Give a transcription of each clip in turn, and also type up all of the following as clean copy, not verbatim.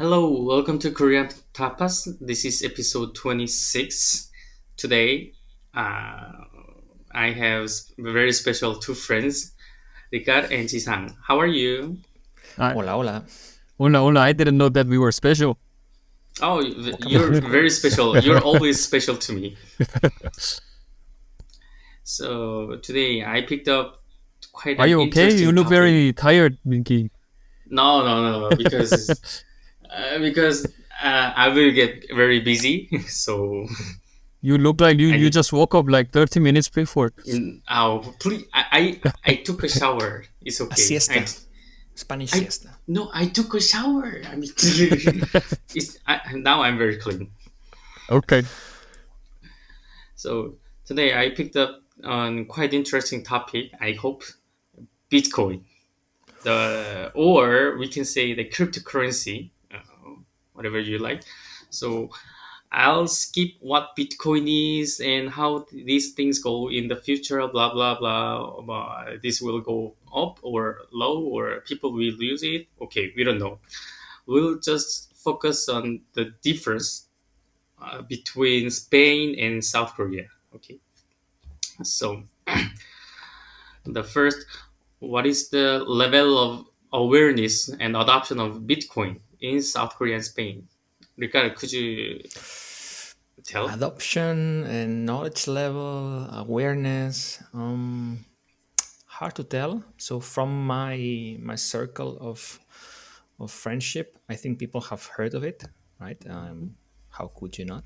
Hello, welcome to Korean Tapas. This is episode 26. Today, I have very special two friends, Ricard and Jisang. How are you? I, Hola, hola. hola, hola. I didn't know that we were special. Oh, Oh, come on, you're of very course. special. You're always special to me. So today I picked up quite Are an you okay? You interesting look topic. very tired, Minki. No, no, no, because I will get very busy. So You look like you, I you need. just woke up like 30 minutes before. Oh, please! I took a shower. It's A okay. siesta. Spanish I siesta. no, I took a shower. I mean, now I'm very clean. Okay. So today I picked up on quite interesting topic. I hope Bitcoin, the or we can say the cryptocurrency, whatever you like. So I'll skip what Bitcoin is and how these things go in the future. Blah blah blah. This will go up or low, or people will use it. Okay, we don't know. We'll just focus on the difference between Spain and South Korea. Okay, so the first, what is the level of awareness and adoption of Bitcoin in South Korea and Spain? Ricardo, could you tell? Adoption and knowledge level, awareness. Hard to tell. So from my circle of friendship, I think people have heard of it, right? How could you not?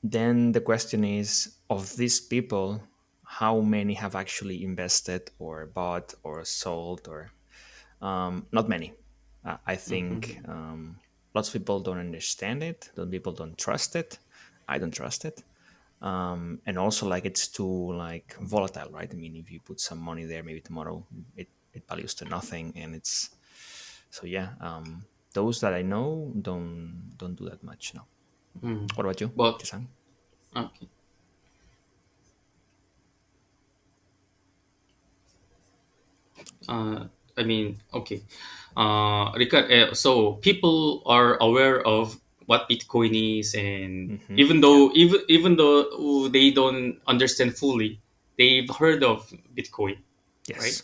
Then the question is, of these people, how many have actually invested or bought or sold or not many. I think Mhm. lots of people don't understand it. Some people don't trust it. I don't trust it. And also, like, it's too like volatile, right? I mean, if you put some money there, maybe tomorrow it values to nothing, and it's so yeah. Those that I know don't do that much. No. Mm. What about you, But Jisang? okay. Uh, I mean, okay. Ricard, so people are aware of what Bitcoin is, and Yeah. even though they don't understand fully, they've heard of Bitcoin, right? Yes.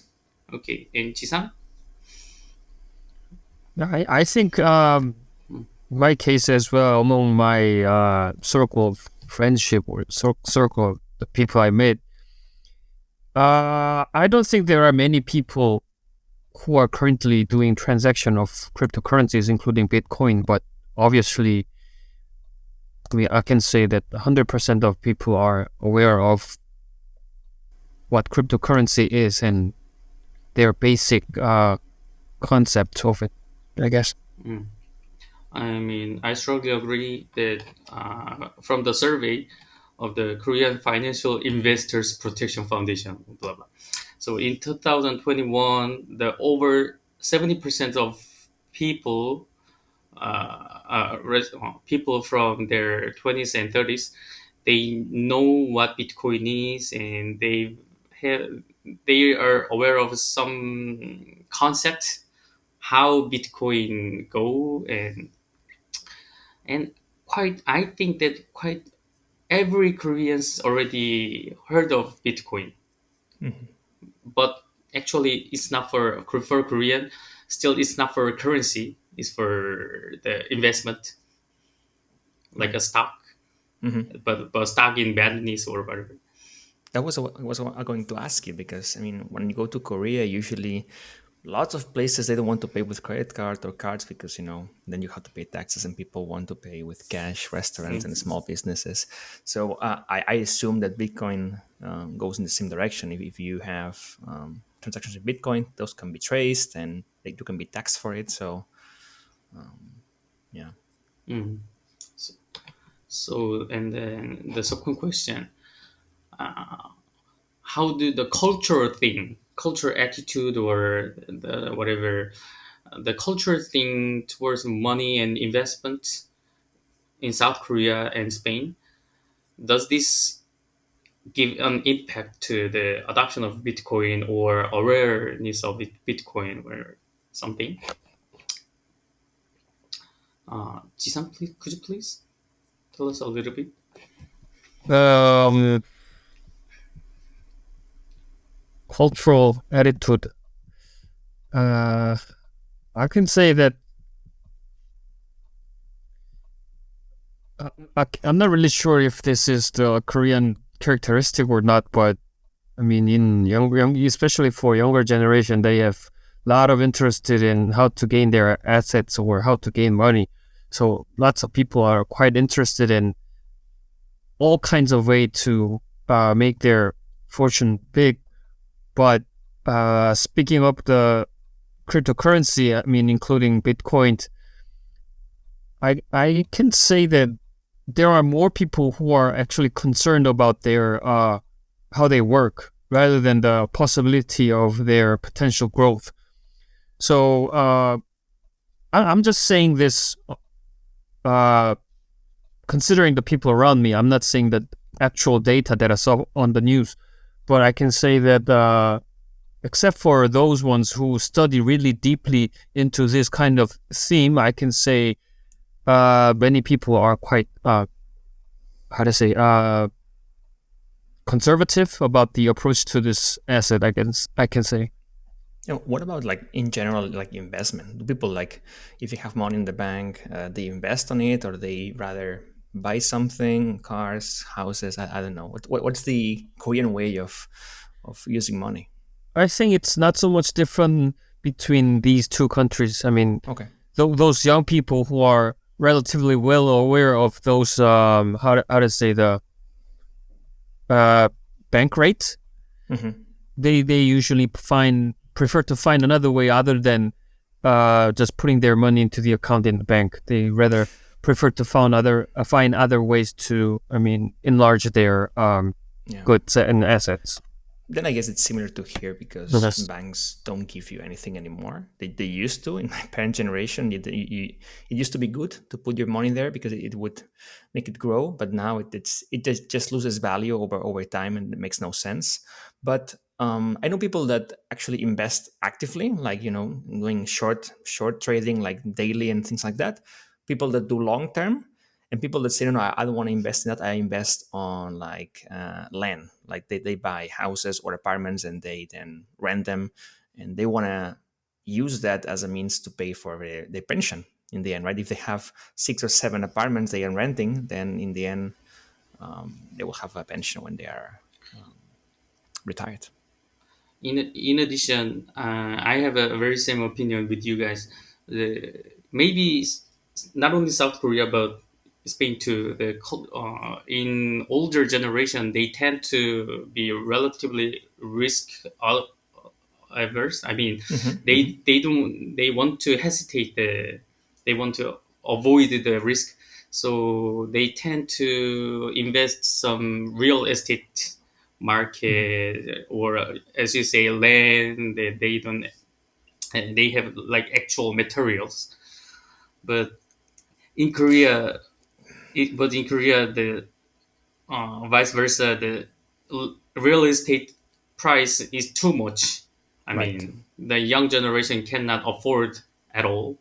Okay. And Chisang? I think my case as well, among my circle of friendship or circle of the people I met, I don't think there are many people who are currently doing transaction of cryptocurrencies, including Bitcoin. But obviously, I can say that 100% of people are aware of what cryptocurrency is and their basic concept of it, I guess. Mm. I mean, I strongly agree that from the survey of the Korean Financial Investors Protection Foundation, blah blah. So in 2021, the over 70% of people, people from their 20s and 30s, they know what Bitcoin is, and have, they are aware of some concept how Bitcoin go, and quite I think that quite every Koreans already heard of Bitcoin, but actually it's not for Korean. Still, it's not for currency. It's for the investment, like Right. a stock, hmm but stock in business or whatever. That was what I was going to ask you because I mean, when you go to Korea, usually lots of places they don't want to pay with credit card or cards because then you have to pay taxes and people want to pay with cash. Restaurants and Mhm. small businesses. So I assume that Bitcoin goes in the same direction. If you have transactions in Bitcoin, those can be traced and you can be taxed for it. So yeah. Mm. So, so, and then the second question: how do the cultural thing, culture attitude, or the whatever, the culture thing towards money and investment in South Korea and Spain, does this give an impact to the adoption of Bitcoin or awareness of Bitcoin or something? Jisang, please, could you please tell us a little bit? Um, Cultural attitude. Uh, I can say that I'm not really sure if this is the Korean characteristic or not, but I mean, in especially for younger generation, they have a lot of interested in how to gain their assets or how to gain money. So lots of people are quite interested in all kinds of way to make their fortune big. But speaking of the cryptocurrency, I mean, including Bitcoin, I can say that there are more people who are actually concerned about their how they work rather than the possibility of their potential growth. So I'm just saying this uh, considering the people around me. I'm not saying that actual data that I saw on the news, but I can say that except for those ones who study really deeply into this kind of theme, I can say many people are quite how to say conservative about the approach to this asset. I can say. What about like in general, like investment? Do people like, if you have money in the bank, they invest on it, or they rather buy something, cars, houses? I don't know. What's the Korean way of using money? I think it's not so much different between these two countries. I mean, Okay. those young people who are relatively well aware of those how to say the uh, bank rate, Mm-hmm. they usually prefer to find another way other than just putting their money into the account in the bank. They rather prefer to find other ways to, I mean, enlarge their Yeah. goods and assets. Then I guess it's similar to here because Yes. banks don't give you anything anymore. They used to in my parent generation. It used to be good to put your money there because it would make it grow. But now it just loses value over time and it makes no sense. But I know people that actually invest actively, like doing short trading, like daily and things like that. People that do long term, and people that say, no, I don't want to invest in that. I invest on like land, like they buy houses or apartments and they then rent them, and they want to use that as a means to pay for their pension in the end, right? If they have 6 or 7 apartments they are renting, then in the end they will have a pension when they are retired. In addition, I have a very same opinion with you guys. Maybe not only South Korea but Spain too. In older generation, they tend to be relatively risk averse. I mean, Hmm. Hmm. they want to hesitate they want to avoid the risk, so they tend to invest some real estate Hmm. market, or as you say, land. They don't they have like actual materials, but in Korea in Korea the vice versa, the real estate price is too much. I Right. mean, the young generation cannot afford at all.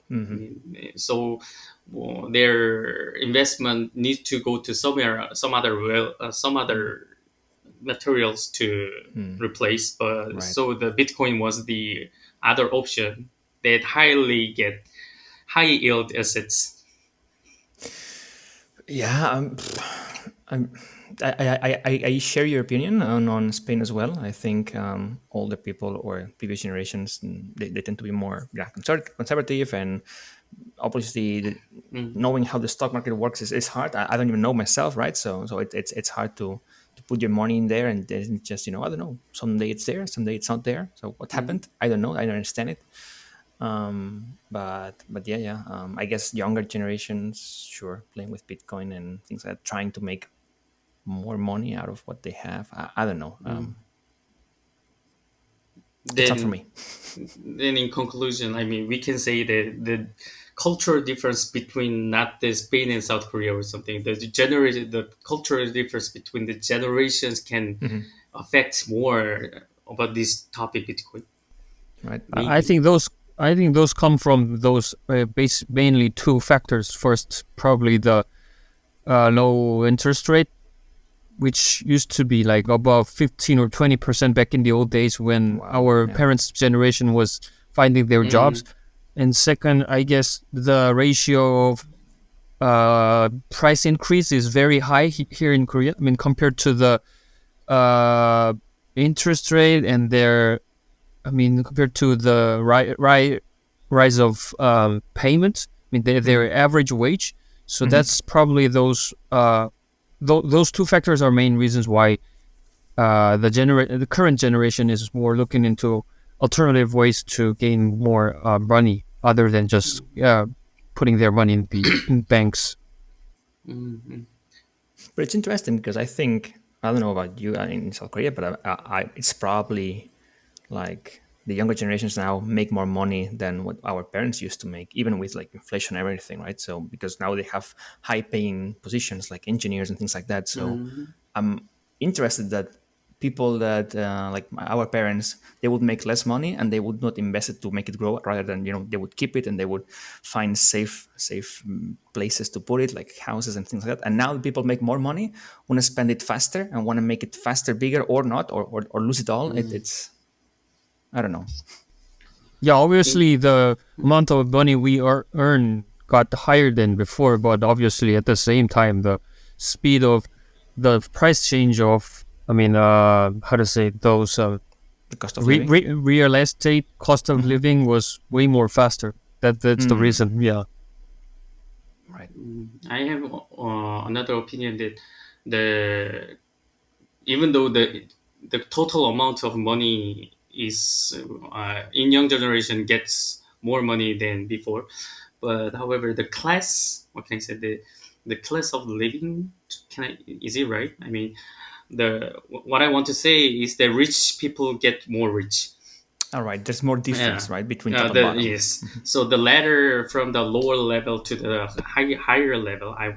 I Hmm. mean, so their investment needs to go to somewhere, some other materials to Mm. replace. But Right. so the Bitcoin was the other option that highly get high yield assets. Yeah, I'm, I share your opinion on Spain as well. I think older people or previous generations, they tend to be more, yeah, conservative, and obviously Mm, knowing how the stock market works is hard. I don't even know myself, right? So it's hard to put your money in there, and then just I don't know. Someday it's there, someday it's not there. So what mm, happened? I don't know. I don't understand it. But yeah. I guess younger generations, sure, playing with Bitcoin and things like that, trying to make more money out of what they have. I don't know. mm. It's not for Then me. in conclusion, I mean, we can say that the cultural difference between not the Spain and South Korea or something, the cultural difference between the generations can Hmm. affect more about this topic, Bitcoin. Right. I Maybe. think those I think those come from those mainly two factors. First, probably the low interest rate, which used to be like above 15 or 20% back in the old days when Wow. our Yeah. parents' generation was finding their jobs. Mm, And second, I guess the ratio of price increase is very high here in Korea. I mean, compared to the uh, interest rate and their, I mean, compared to the rise of payment, I mean, their average wage. So Mm-hmm. that's probably those two factors are main reasons why the current generation is more looking into alternative ways to gain more money other than just putting their money in the in banks. mm, But it's interesting because I think I don't know about you in South Korea, but it's probably like the younger generations now make more money than what our parents used to make, even with like inflation and everything, right? So because now they have high paying positions like engineers and things like that. So mm, I'm interested that people that like our parents, they would make less money and they would not invest it to make it grow, rather than they would keep it and they would find safe places to put it, like houses and things like that. And now people make more money, want to spend it faster and want to make it faster, bigger, or not, or lose it all. mm. It's I don't know. Yeah, In- obviously the amount of money we earn got higher than before, but obviously at the same time the speed of the price change of, I mean, how to say, those The cost of living. real estate cost of Hmm. living was way more faster. That's the Mm, reason. Yeah. right. I have another opinion that the even though the total amount of money is in young generation gets more money than before, but however the class, what can I say, the class of living, can I, is it right? I mean, the what I want to say is that rich people get more rich. All right. There's more Yeah. difference, right, between top and The bottom. yes. So the ladder from the lower level to the higher level. I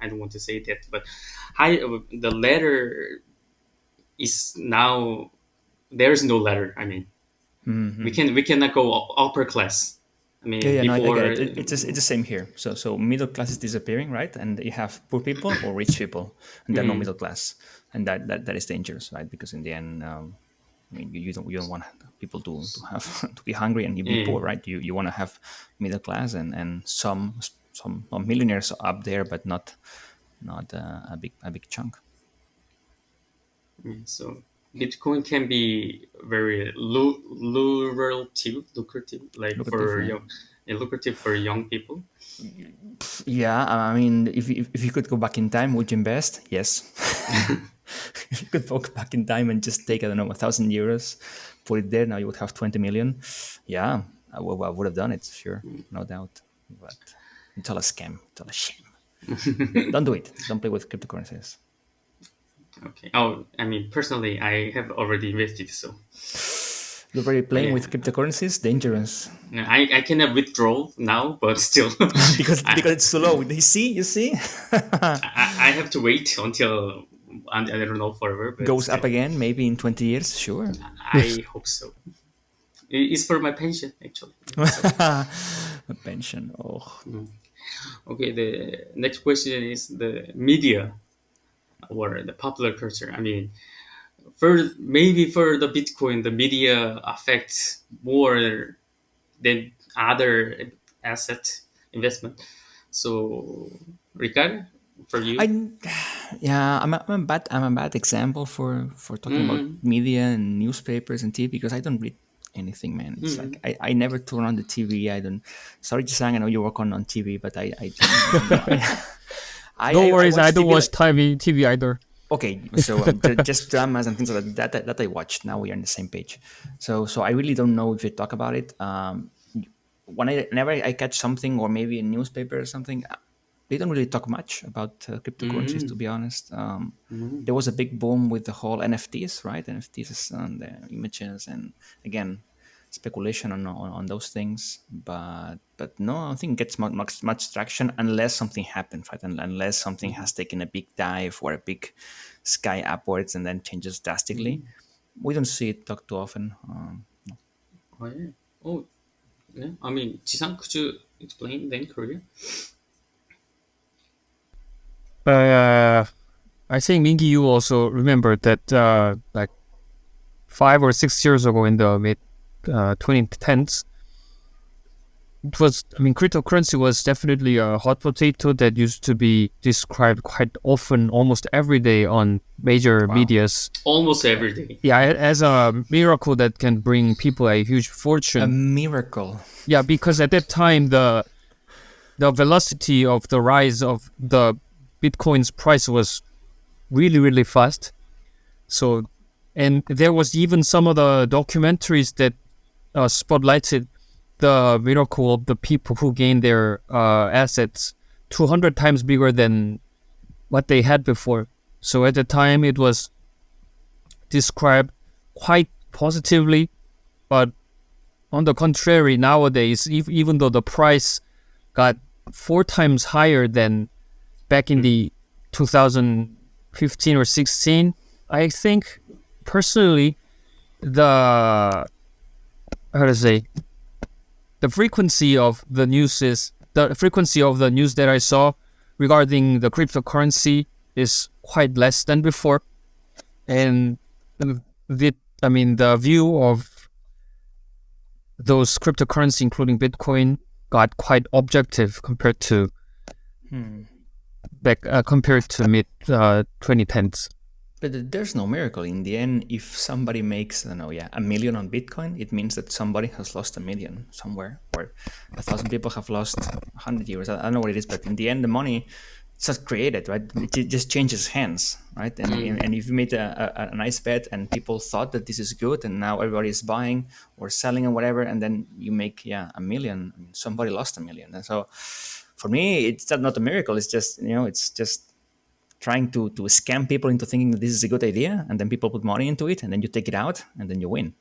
don't want to say that, but high the ladder is now there's no ladder. I mean, Hmm. we cannot go upper class. I Yeah, mean, yeah, no, I get before. it. It's the same here. So middle class is disappearing, right? And you have poor people or rich people, and then no Mm, middle class, and that is dangerous, right? Because in the end, I mean, you don't want people to have to be hungry and you be yeah, poor, right? You want to have middle class and some millionaires up there, but not a big chunk. yeah. So Bitcoin can be very lucrative, like Lucrative, for yeah. young, yeah, lucrative for young people. Yeah, I mean, if you could go back in time, would you invest? Yes. If you could go back in time and just take, I don't know, 1,000 euros, put it there, now you would have 20 million. Yeah, I would have done it, sure, no doubt. But it's all a scam. It's all a shame. Don't do it. Don't play with cryptocurrencies. Okay. Oh, I mean, personally, I have already invested, so You're already playing yeah. with cryptocurrencies? Dangerous. I cannot withdraw now, but still, because it's so low. You see? I have to wait until I don't know forever, but Goes up still, again, maybe in 20 years, sure. I hope so. It's for my pension, actually. So, A pension. Oh. okay, the next question is the media or the popular culture. I mean, maybe for the Bitcoin, the media affects more than other asset investment. So, Ricard, for you, I yeah, I'm a bad example for talking about mm, media and newspapers and TV because I don't read anything, man. It's like mm, I never turn on the TV. I don't. Sorry, Jisang, I know you work on TV, but I no, No I worries, I watch don't TV watch like TV either. okay, so just dramas and things like that I watched. Now we are on the same page. So I really don't know if you talk about it. Whenever I catch something or maybe a newspaper or something, they don't really talk much about cryptocurrencies. To mm, be honest, mm, there was a big boom with the whole NFTs, right? NFTs is on the images, and again, speculation on those things. But no, I don't think it gets much traction unless something happens, right? And unless something mm, has taken a big dive or a big sky upwards and then changes drastically. mm. We don't see it talked too often. Oh, yeah. Oh, Yeah, I mean, Jisang, could you explain then Korea? Uh, I think Minky, you also remember that like 5 or 6 years ago in the mid 2010s, it was, I mean, cryptocurrency was definitely a hot potato that used to be described quite often, almost every day on major Wow. medias. Almost every day. Yeah, as a miracle that can bring people a huge A fortune. miracle. Yeah, because at that time the velocity of the rise of the Bitcoin's price was really really fast. So, and there was even some of the documentaries that spotlighted the miracle of the people who gained their assets 200 times bigger than what they had before. So at the time, it was described quite positively, but on the contrary, nowadays, even though the price got 4 times higher than back in the 2015 or 16, I think personally the how to say the frequency of the news is the frequency of the news that I saw regarding the cryptocurrency is quite less than before, and the I mean the view of those cryptocurrency, including Bitcoin, got quite objective compared to Hmm. compared to mid 2010s. But there's no miracle. In the end, if somebody makes, I don't know, yeah, 1 million on Bitcoin, it means that somebody has lost 1 million somewhere, or 1,000 people have lost 100 euros. I don't know what it is, but in the end, the money it's just created, right? It just changes hands, right? And if you made a nice bet and people thought that this is good, and now everybody is buying or selling and whatever, and then you make 1 million, I mean, somebody lost 1 million. And so, for me, it's not a miracle. It's just it's just trying to scam people into thinking that this is a good idea, and then people put money into it, and then you take it out, and then you win.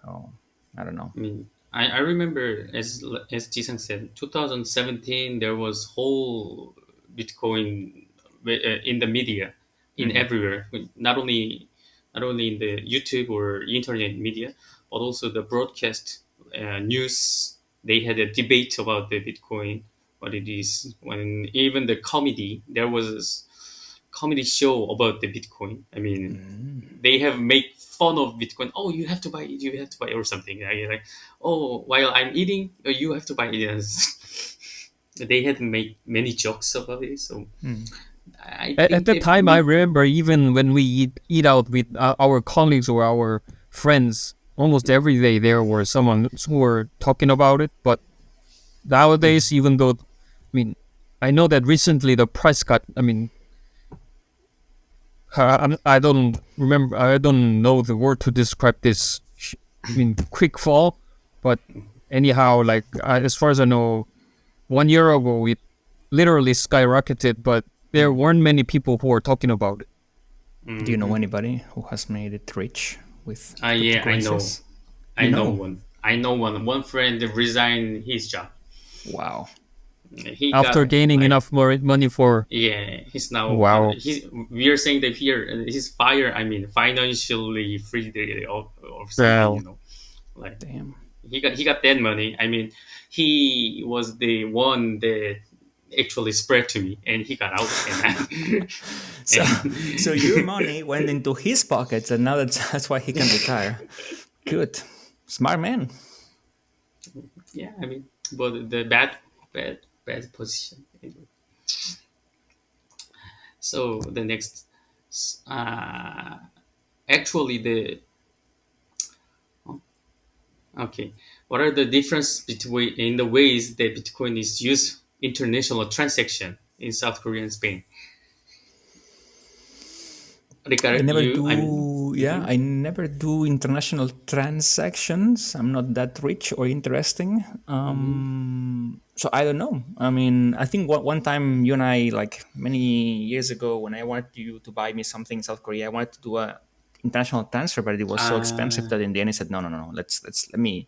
So I don't know. I mean, I remember as Jisung said, 2017 there was whole Bitcoin in the media, in Mm-hmm. everywhere. Not only in the YouTube or internet media, but also the broadcast news. They had a debate about the Bitcoin, what it is. When even the comedy, there was a comedy show about the Bitcoin. I mean, they have made fun of Bitcoin. Oh, you have to buy it. You have to buy it, or something. Like, oh, while I'm eating, you have to buy it. They had made many jokes about it. So I At think that they time, I need. remember even when we eat out with our colleagues or our friends, almost every day there were someone who were talking about it. But nowadays, even though, I mean, I know that recently the price got, I mean, I don't remember, I don't know the word to describe this, I mean, quick fall. But anyhow, like, as far as I know, 1 year ago, it literally skyrocketed, but there weren't many people who were talking about it. Do you know Mhm. anybody who has made it rich with Yeah, I know. cryptocurrencies? I You know know? one. I know one. One friend resigned his job. Wow. He After got gaining like, enough more money for, yeah. He's now wow, we are saying that here he's fire. I mean, financially free or something. well, Like Damn. he got that money. I mean, he was the one that actually spread to me, and he got out, So so your and money went into his pockets, and now that's why he can retire. Good. Smart man. yeah, I mean, but the bad position. Anyway. So the next, uh, actually the okay, what are the difference between in the ways that Bitcoin is used international transaction in South Korea and Spain? I Ricard, never I mean, do, yeah, I never do international transactions. I'm not that rich or interesting. mhm. So I don't know. I mean, I think one time you and I, like many years ago, when I wanted you to buy me something in South Korea, I wanted to do a international transfer, but it was so expensive Uh, that in the end I said, no, no, no, no. Let me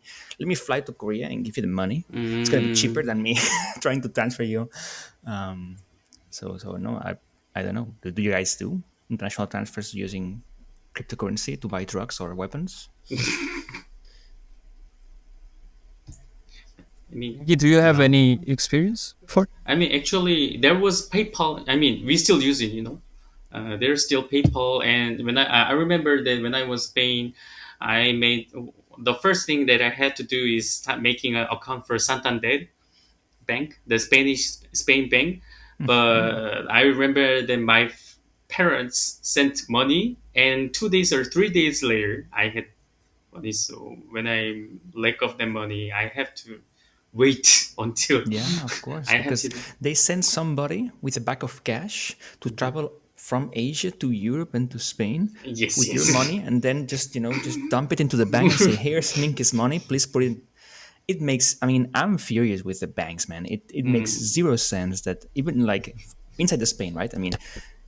fly to Korea and give you the money. It's gonna be cheaper mm, than me trying to transfer you. Um, so no, I don't know. Do you guys do international transfers using cryptocurrency to buy drugs or weapons? I mean, Do you have no. any experience for? I mean, actually, there was PayPal. I mean, we still use it, there's still PayPal. And I remember that when I was Spain, I made the first thing that I had to do is start making an account for Santander bank, the Spanish Spain bank. But I remember that my parents sent money, and 2 days or 3 days later, I had money. So when I lack of the money, I have to wait until Yeah, of course, I have because to. they send somebody with a bag of cash to travel from Asia to Europe and to Spain Yes, with your yes. money, and then just dump it into the bank and say, "Here's Minky's money. Please put it." It makes. I mean, I'm furious with the banks, man. It makes Mm, zero sense that even like inside the Spain, right? I mean,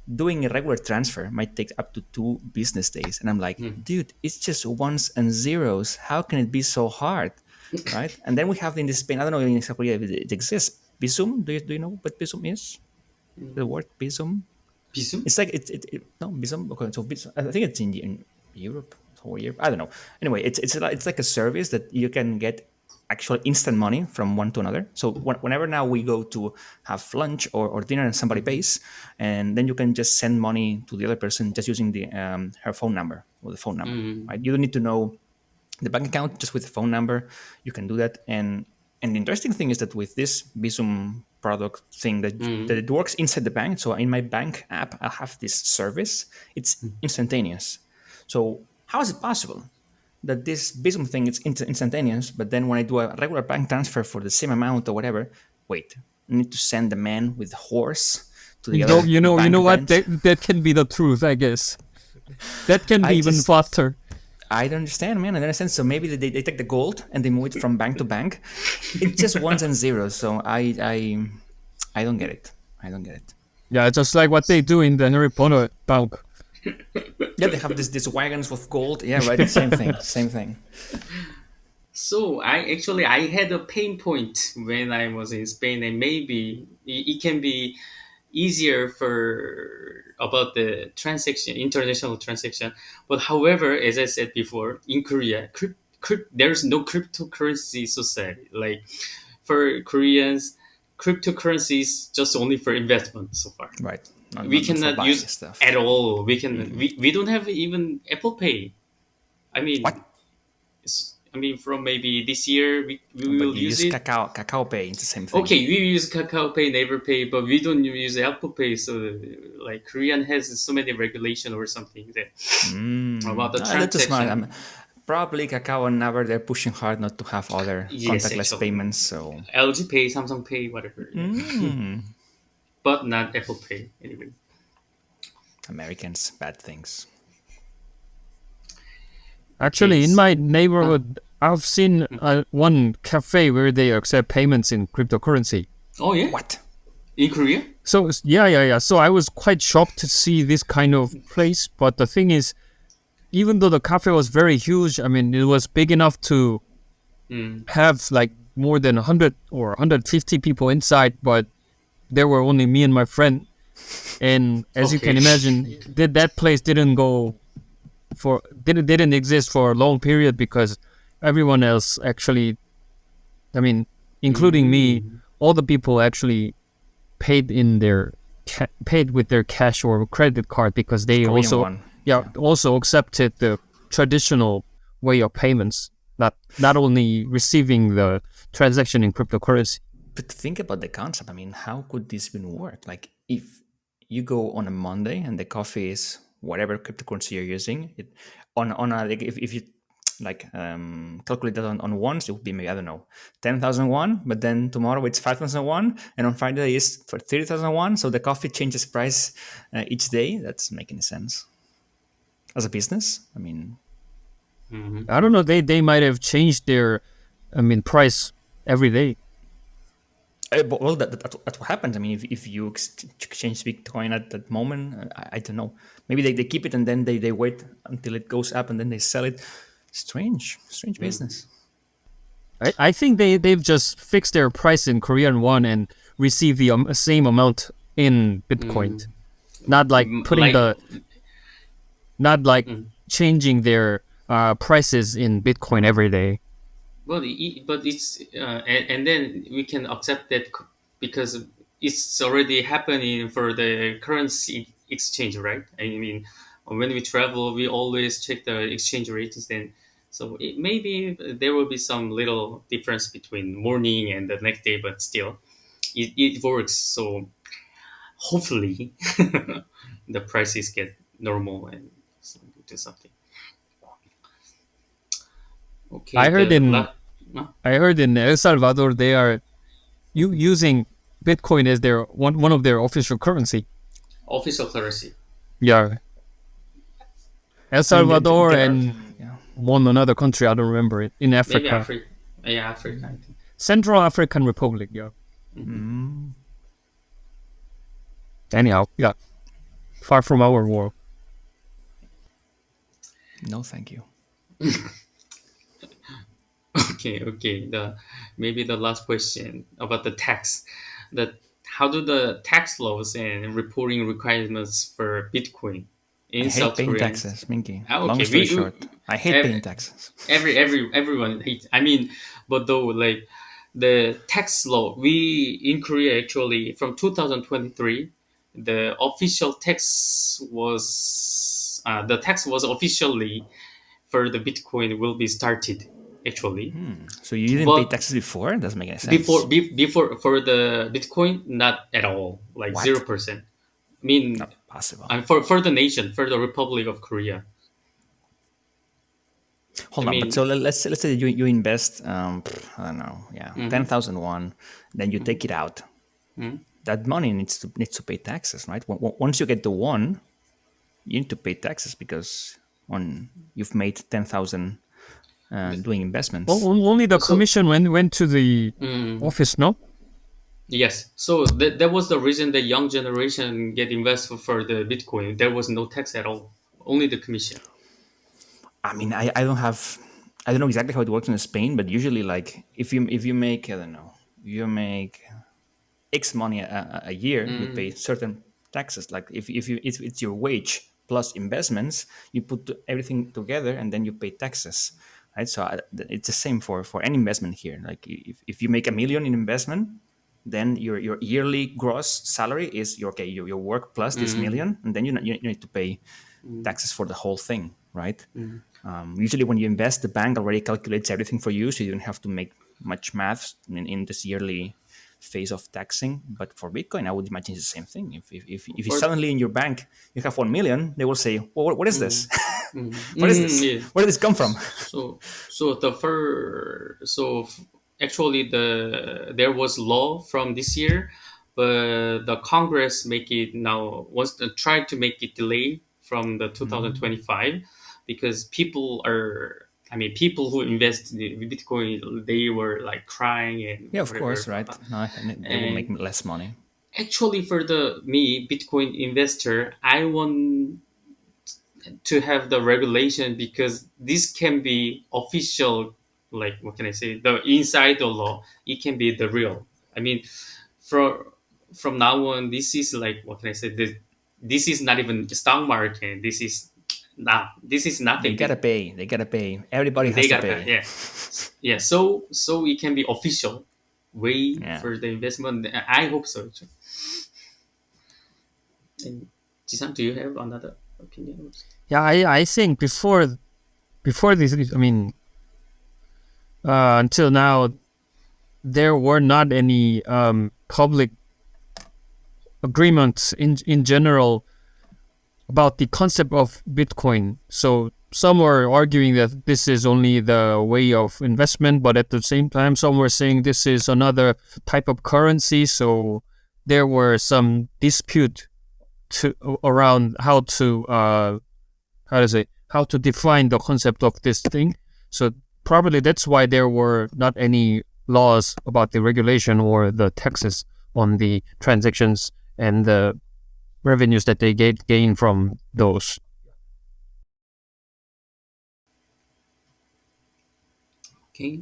doing a regular transfer might take up to 2 business days, and I'm like, mm, dude, it's just ones and zeros. How can it be so hard, right? And then we have in the Spain, I don't know in South Korea if it exists. Bizum, do you know what Bizum is? The word Bizum. Bisum? It's like no Bizum. Okay, so Bizum, I think it's in Europe, whole Europe. I don't know. Anyway, it's like a service that you can get actual instant money from one to another. So whenever now we go to have lunch or dinner and somebody pays, and then you can just send money to the other person just using the her phone number or the phone number. Right? Mm, You don't need to know the bank account just with the phone number. You can do that. And the interesting thing is that with this Bizum product thing that mm, it works inside the bank. So in my bank app I have this service. It's instantaneous. So how is it possible that this Bizum thing is instantaneous, but then when I do a regular bank transfer for the same amount or whatever, wait, I need to send the man with the horse to the other You know bank what? branch. That can be the truth, I guess. That can be I even just faster. I don't understand, man. I don't understand. So maybe they take the gold and they move it from bank to bank. It's just ones and zeros. So I don't get it. I don't get it. Yeah, just like what they do in the Harry Potter bank. Yeah, they have these wagons with gold. Yeah, right. Same thing. Same thing. So I had a pain point when I was in Spain, and maybe it can be easier for about the transaction, international transaction. But however, as I said before, in Korea, there's no cryptocurrency society. Like for Koreans, cryptocurrency is just only for investment so far. Right. Not, We not, not for cannot buying use stuff. at all. We don't have even Apple Pay. I What? mean, from maybe this year we But will you use use it. Kakao Pay. It's the same thing. Okay, we use Kakao Pay, Naver Pay, but we don't use Apple Pay. So, like Korean has so many regulation or something that about the That's smart. transaction. Probably Kakao and Naver, they're pushing hard not to have other Yes, contactless actually, payments. So LG Pay, Samsung Pay, whatever, yeah. But not Apple Pay anyway. Americans, bad things. Okay. Actually, in my Uh, neighborhood, I've seen one cafe where they accept payments in cryptocurrency. oh yeah, What? in Korea. So yeah. So I was quite shocked to see this kind of place. But the thing is, even though the cafe was very huge, I mean, it was big enough to Mm, have like more than 100 or 150 people inside, but there were only me and my friend. And as you okay. can imagine, that place didn't exist for a long period because everyone else actually, I mean, including me, Mm, all the people actually paid in their paid with their cash or credit card because The they Korean also one. yeah Yeah. also accepted the traditional way of payments, not only receiving the transaction in cryptocurrency. But think about the concept. I mean, how could this even work? Like, if you go on a Monday and the coffee is whatever cryptocurrency you're using, it on a like if you like calculate that on ones, it would be maybe I don't know 10,001. But then tomorrow it's 5,001, and on Friday it's for 30,001. So the coffee changes price each day. That's making sense as a business. I mean, mhm. I don't know. They might have changed their, I mean, price every day. well, that's what happens. I mean, if you exchange Bitcoin at that moment, I don't know. Maybe they keep it and then they wait until it goes up and then they sell it. Strange business. I think they've just fixed their price in Korean won and receive the same amount in Bitcoin, not like putting Like, the not like mm, changing their prices in Bitcoin every day. but it's and then we can accept that because it's already happening for the currency exchange, right? I mean, when we travel, we always check the exchange rates. Then, so maybe there will be some little difference between morning and the next day, but still, it works. So hopefully, the prices get normal and do something. I Okay, heard the in last I heard in El Salvador they are using Bitcoin as their one of their official currency. official currency. Yeah, El I mean, Salvador there are, and yeah. one another country, I don't remember it, in Maybe Africa. Africa. Yeah, Africa, I think. Central African Republic, yeah. Mm, Anyhow, yeah. Far from our world. no, thank you. Okay, okay. The maybe the last question about the tax. The how do the tax laws and reporting requirements for Bitcoin I in hate South paying Korea? taxes, Minky. Ah, Long okay, story short, I hate ev- paying taxes. everyone hates. I mean, but though like the tax law, we in Korea actually from 2023, the tax was officially for the Bitcoin will be started actually. So you didn't pay But taxes before? Doesn't make any sense. before for the Bitcoin, not at all, like What? 0%. I mean, Not possible. for the nation, for the Republic of Korea. I Hold on, but mean, so let's say you invest, I don't know, yeah, mhm, 10,001, then you mhm, take it out. mhm. That money needs to pay taxes, right? Once you get the one, you need to pay taxes because when you've made 10,000 doing investments. Only the So commission went to the mm, office, no? yes, so that was the reason the young generation get invested for the Bitcoin. There was no tax at all, only the commission. I mean, I don't know exactly how it works in Spain, but usually, like, if you make, I don't know, you make X money a year, you pay Mm, certain taxes. Like if it's your wage plus investments, you put everything together and then you pay taxes, right? So it's the same for any investment here. Like if you make 1 million in investment, then your yearly gross salary is your work plus this mm, million, and then you need to pay mm, taxes for the whole thing, right? mm. Usually, when you invest, the bank already calculates everything for you, so you don't have to make much math in this yearly phase of taxing. But for Bitcoin, I would imagine it's the same thing. If you For suddenly in your bank you have 1 million, they will say, "Well, what is this? mm, mm, What is this? yeah. Where did this come from?" Actually there was law from this year, but the Congress make it now was try to make it delay from the 2025 because people who invest in Bitcoin, they were like crying and Yeah, of course, whatever. right? No, and they will make And less money. actually, for the me Bitcoin investor, I want to have the regulation because this can be official, like what can I say, the inside the law, it can be the real. I mean, from from now on, this is like what can I say, this is not even the stock market, this is They nothing. gotta pay. They gotta pay. Everybody has They to gotta pay, pay. yeah. Yeah, so it can be official way Yeah. for the investment. I hope so. And Jisan, do you have another opinion? Yeah, I think before this, I mean, until now, there were not any public agreements in general about the concept of Bitcoin. So some were arguing that this is only the way of investment, but at the same time, some were saying this is another type of currency. So there were some dispute to around how to define the concept of this thing. So probably that's why there were not any laws about the regulation or the taxes on the transactions and the revenues that they gain from those. Okay.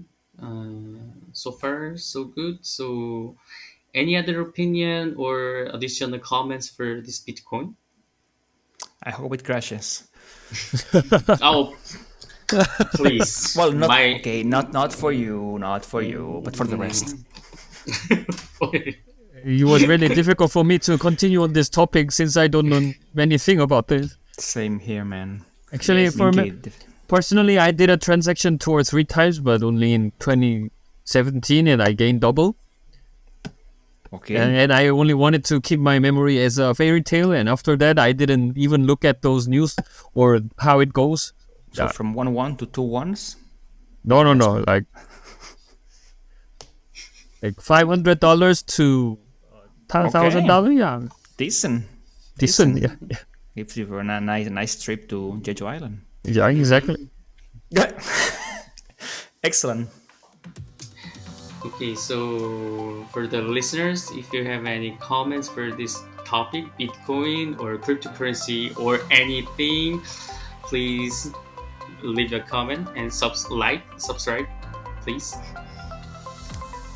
So far, so good. So, any other opinion or additional comments for this Bitcoin? I hope it crashes. Oh, Please. Well, not My okay, not for you, but for the rest. It was really difficult for me to continue on this topic since I don't know anything about this. Same here, man. Actually, Yes. for me Minky, personally, I did a transaction 2 or 3 times, but only in 2017, and I gained double. okay. And I only wanted to keep my memory as a fairy tale, and after that, I didn't even look at those news or how it goes. So from 1-1 to 2-1s. No, like $500 to $10,000. Yeah, Decent. decent. Yeah, Gives you a nice trip to Jeju Island. yeah, exactly. Excellent. Okay, so for the listeners, if you have any comments for this topic, Bitcoin or cryptocurrency or anything, please leave a comment and subscribe, please.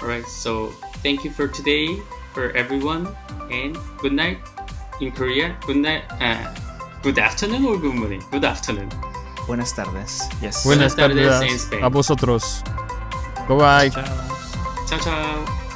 All right, so thank you for today for everyone, and good night in Korea. Good night. Good afternoon or good morning? Good afternoon. Buenas tardes. Yes. Buenas tardes tardes en Spain. a vosotros. Bye bye. Ciao. Ciao, ciao.